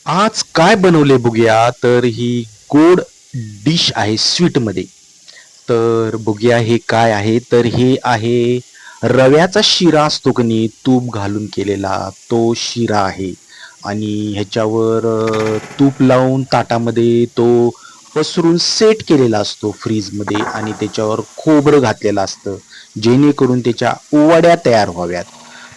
आज काय बनवले बघूया तर ही गोड डिश आहे स्वीटमध्ये. तर बघूया हे काय आहे तर हे आहे रव्याचा शिरा असतो की नाही तूप घालून केलेला तो शिरा आहे. आणि ह्याच्यावर तूप लावून ताटामध्ये तो पसरून सेट केलेला असतो फ्रीजमध्ये आणि त्याच्यावर खोबरं घातलेलं असतं जेणेकरून त्याच्या वड्या तयार व्हाव्यात.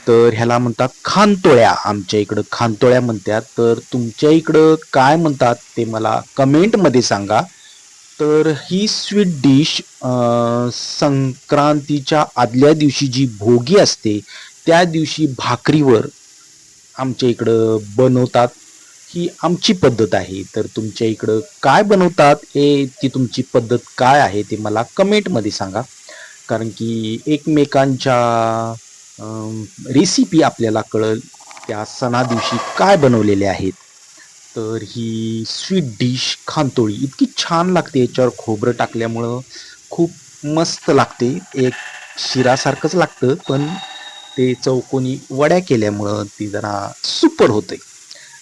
तर ह्याला म्हणतात खानतोळ्या, आमच्या इकडं खानतोळ्या म्हणतात. तर तुमच्या इकडं काय म्हणतात ते मला कमेंटमध्ये सांगा. तर ही स्वीट डिश संक्रांतीच्या आदल्या दिवशी जी भोगी असते त्या दिवशी भाकरीवर आमच्या इकडं बनवतात. ही आमची पद्धत आहे. तर तुमच्या इकडं काय बनवतात हे ती तुमची पद्धत काय आहे ते मला कमेंटमध्ये सांगा. कारण की एकमेकांच्या रेसिपी आपल्याला कळल त्या सणा दिवशी काय बनवलेले आहेत. तर ही स्वीट डिश खानतोळी इतकी छान लागते याच्यावर खोबरं टाकल्यामुळं खूप मस्त लागते. एक शिरासारखंच लागतं पण ते चौकोनी वड्या केल्यामुळं ती जरा सुपर होते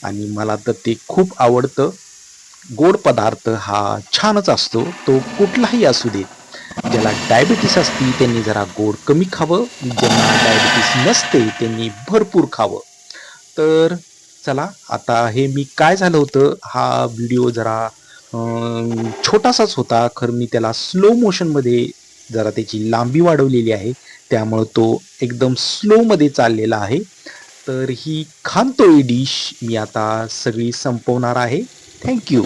आणि मला तर ते खूप आवडतं. गोड पदार्थ हा छानच असतो तो कुठलाही असू दे. ज्याला डायबिटीस असती त्यांनी जरा गोड कमी खावं, ज्यांना डायबिटीस नसते त्यांनी भरपूर खावं. तर चला आता हे मी काय झालं होतं हा व्हिडिओ जरा छोटासाच होता खरं मी त्याला स्लो मोशनमध्ये जरा त्याची लांबी वाढवलेली आहे त्यामुळं तो एकदम स्लोमध्ये चाललेला आहे. तर ही खानतोळी डिश मी आता सगळी संपवणार आहे. Thank you.